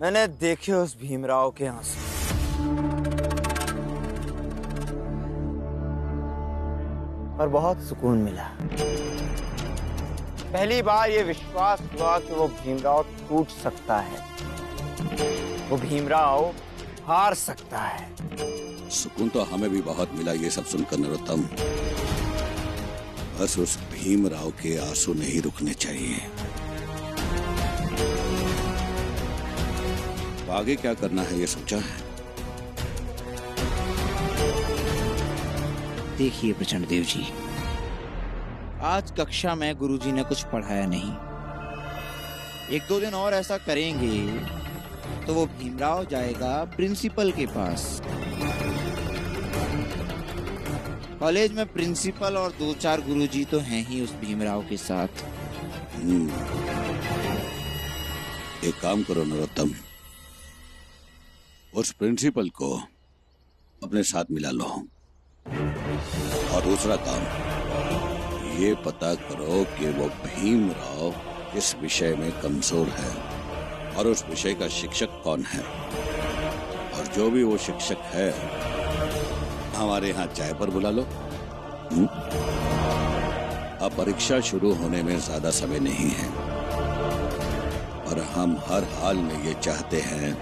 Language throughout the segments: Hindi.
मैंने देखे उस भीमराव के आंसू, और बहुत सुकून मिला। पहली बार ये विश्वास हुआ कि वो भीमराव टूट सकता है, वो भीमराव हार सकता है। सुकून तो हमें भी बहुत मिला ये सब सुनकर नरोत्तम। बस उस भीमराव के आंसू नहीं रुकने चाहिए। आगे क्या करना है ये सोचा है? देखिए प्रचंड देव जी, आज कक्षा में गुरुजी ने कुछ पढ़ाया नहीं। 1-2 दिन और ऐसा करेंगे तो वो भीमराव जाएगा प्रिंसिपल के पास। कॉलेज में प्रिंसिपल और 2-4 गुरुजी तो हैं ही उस भीमराव के साथ। एक काम करो नरोत्तम, उस प्रिंसिपल को अपने साथ मिला लो। और दूसरा काम, ये पता करो कि वो भीमराव किस विषय में कमजोर है और उस विषय का शिक्षक कौन है। और जो भी वो शिक्षक है हमारे यहाँ चाय पर बुला लो। अब परीक्षा शुरू होने में ज्यादा समय नहीं है और हम हर हाल में ये चाहते हैं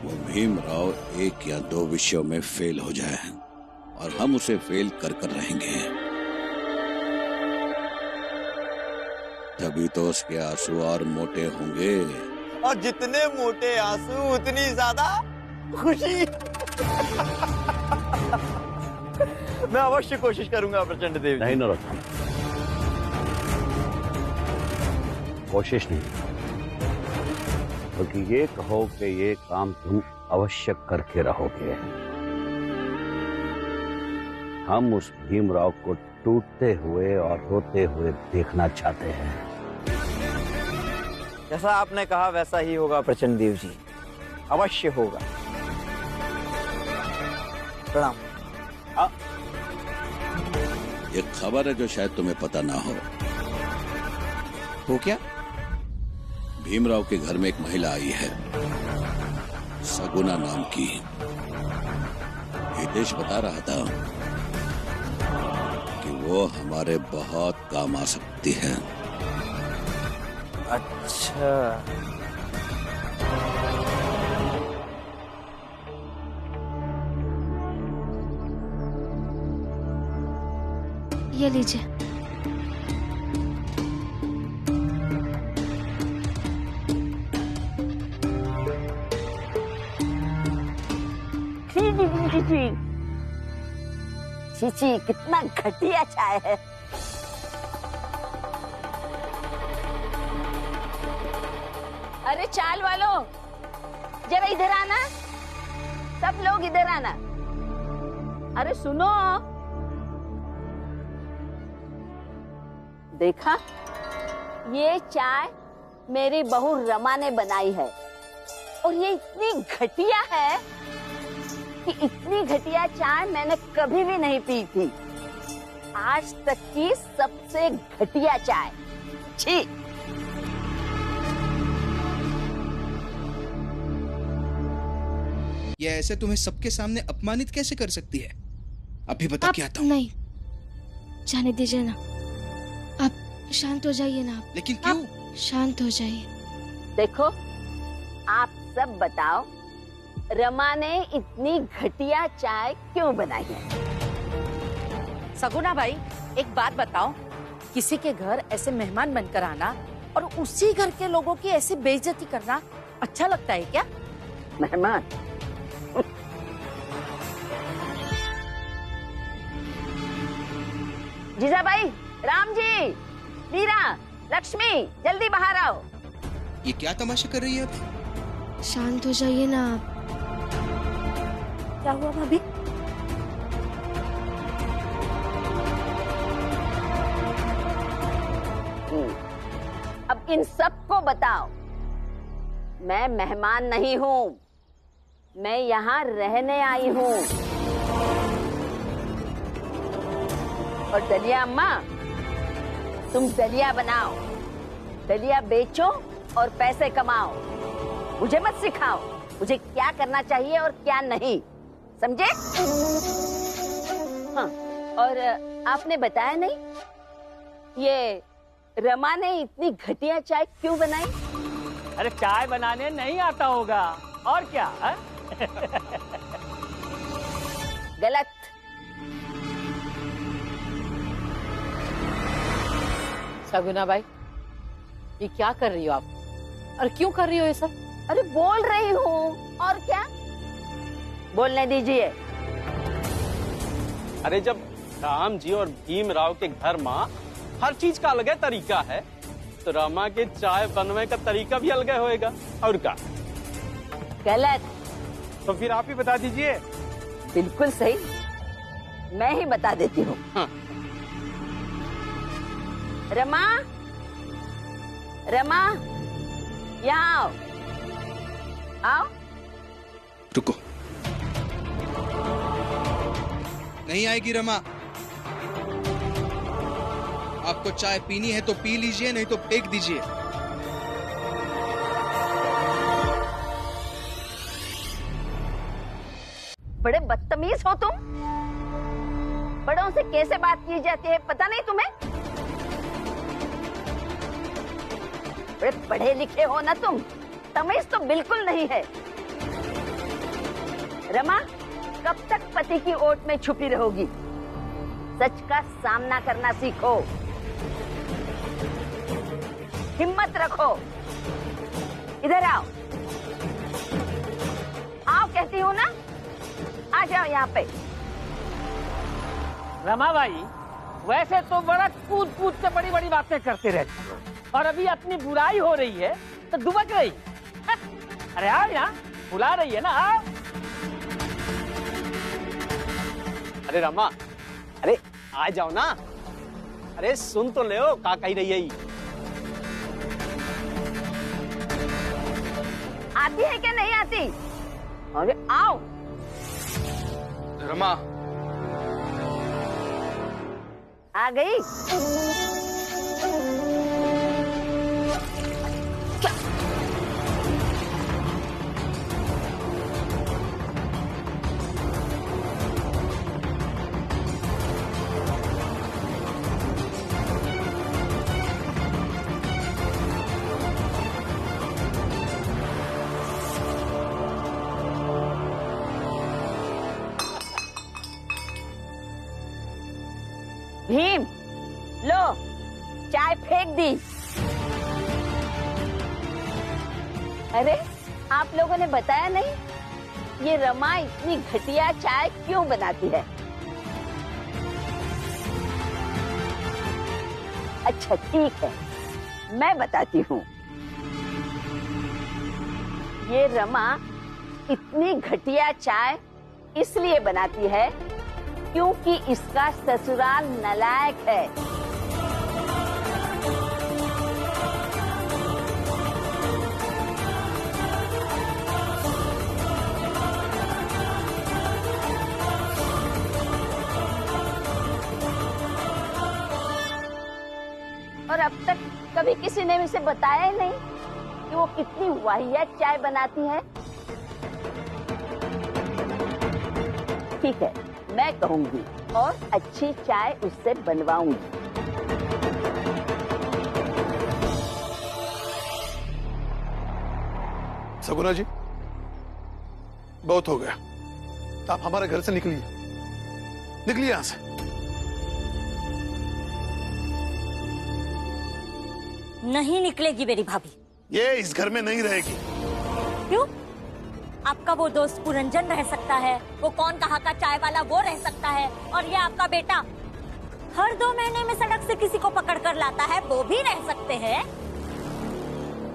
वो भीमराव 1 या 2 विषयों में फेल हो जाए और हम उसे फेल कर कर रहेंगे। तभी तो उसके आंसू और मोटे होंगे। और जितने मोटे आंसू उतनी ज्यादा खुशी। मैं अवश्य कोशिश करूंगा प्रचंड देव जी। नहीं नरोत्तम, कोशिश नहीं, क्योंकि ये कहो कि ये काम तुम अवश्य करके रहोगे। हम उस भीमराव को टूटते हुए और रोते हुए देखना चाहते हैं। जैसा आपने कहा वैसा ही होगा प्रचंड देव जी, अवश्य होगा। प्रणाम। एक खबर है जो शायद तुम्हें पता ना हो। वो क्या? भीमराव के घर में एक महिला आई है, सगुना नाम की। हितेश बता रहा था कि वो हमारे बहुत काम आ सकती है। अच्छा, ये लीजिए। चीची, कितना घटिया चाय है। अरे चाल वालों, जरा इधर आना, सब लोग इधर आना। अरे सुनो, देखा, ये चाय मेरी बहू रमा ने बनाई है और ये इतनी घटिया है कि इतनी घटिया चाय मैंने कभी भी नहीं पी थी। आज तक की सबसे घटिया चाय। छी। ये ऐसे तुम्हें सबके सामने अपमानित कैसे कर सकती है? अभी बता के आता हूँ। नहीं, जाने दीजिए ना, आप शांत हो जाइए ना। आप लेकिन क्यों? आप शांत हो जाइए। देखो, आप सब बताओ, रमा ने इतनी घटिया चाय क्यों बनाई है? सगुना भाई, एक बात बताओ, किसी के घर ऐसे मेहमान बनकर आना और उसी घर के लोगों की ऐसी बेइज्जती करना अच्छा लगता है क्या? मेहमान? जीजाबाई, राम जी, मीरा, लक्ष्मी, जल्दी बाहर आओ। ये क्या तमाशा कर रही है अब? शांत हो जाइए ना आप। क्या हुआ भाभी? अब इन सबको बताओ, मैं मेहमान नहीं हूँ, मैं यहाँ रहने आई हूँ। और दलिया अम्मा, तुम दलिया बनाओ, दलिया बेचो और पैसे कमाओ। मुझे मत सिखाओ मुझे क्या करना चाहिए और क्या नहीं, समझे? हाँ, और आपने बताया नहीं ये रमा ने इतनी घटिया चाय क्यों बनाई? अरे चाय बनाने नहीं आता होगा और क्या है? गलत। सगुना भाई, ये क्या कर रही हो आप और क्यों कर रही हो ये सब? अरे बोल रही हूँ और क्या, बोलने दीजिए। अरे जब राम जी और भीमराव के घर माँ हर चीज का अलग तरीका है, तो रमा के चाय बनने का तरीका भी अलग होएगा और क्या? गलत। तो फिर आप ही बता दीजिए। बिल्कुल सही, मैं ही बता देती हूँ। हाँ। रमा, रमा, यहाँ आओ, आओ। रुको, नहीं आएगी रमा। आपको चाय पीनी है तो पी लीजिए, नहीं तो फेंक दीजिए। बड़े बदतमीज हो तुम। बड़ों से कैसे बात की जाती है पता नहीं तुम्हें? बड़े पढ़े लिखे हो ना तुम, तमीज तो बिल्कुल नहीं है। रमा, कब तक पति की ओट में छुपी रहोगी? सच का सामना करना सीखो, हिम्मत रखो। इधर आओ, आओ कहती हूँ ना, आ जाओ यहाँ पे। रमा भाई, वैसे तो बड़ा कूद कूद के बड़ी बड़ी बातें करते रहते हैं, और अभी अपनी बुराई हो रही है तो दुबक रही। अरे आओ यहाँ, बुला रही है ना, आओ। अरे रमा, अरे आ जाओ ना। अरे सुन तो ले, का कही रही है? आती है क्या नहीं आती? अरे आओ। रमा, आ गई। भीम, लो चाय फेंक दी। अरे आप लोगों ने बताया नहीं ये रमा इतनी घटिया चाय क्यों बनाती है? अच्छा ठीक है, मैं बताती हूँ। ये रमा इतनी घटिया चाय इसलिए बनाती है क्योंकि इसका ससुराल नालायक है। और अब तक कभी किसी ने इसे बताया ही नहीं कि वो कितनी वाहियात चाय बनाती है। ठीक है, मैं कहूंगी और अच्छी चाय उससे बनवाऊंगी। सगुना जी, बहुत हो गया, आप हमारे घर से निकलिए, निकलिए यहां से। नहीं निकलेगी मेरी भाभी। ये इस घर में नहीं रहेगी। क्यों? आपका वो दोस्त पुरंजन रह सकता है, वो कौन कहाँ का चाय वाला वो रह सकता है, और ये आपका बेटा हर 2 महीने में सड़क से किसी को पकड़ कर लाता है, वो भी रह सकते हैं।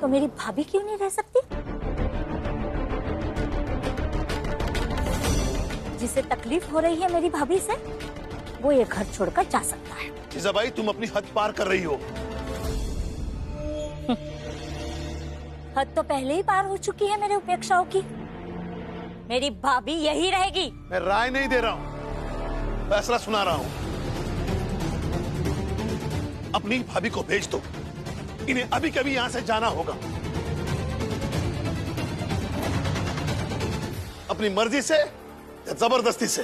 तो मेरी भाभी क्यों नहीं रह सकती? जिसे तकलीफ हो रही है मेरी भाभी से, वो ये घर छोड़कर जा सकता है। जीजाबाई, तुम अपनी हद पार कर रही हो। हद तो पहले ही पार हो चुकी है मेरे उपेक्षाओं की। मेरी भाभी यही रहेगी। मैं राय नहीं दे रहा हूँ, फैसला सुना रहा हूँ। अपनी भाभी को भेज दो, इन्हें अभी कभी यहाँ से जाना होगा। अपनी मर्जी से या जबरदस्ती से।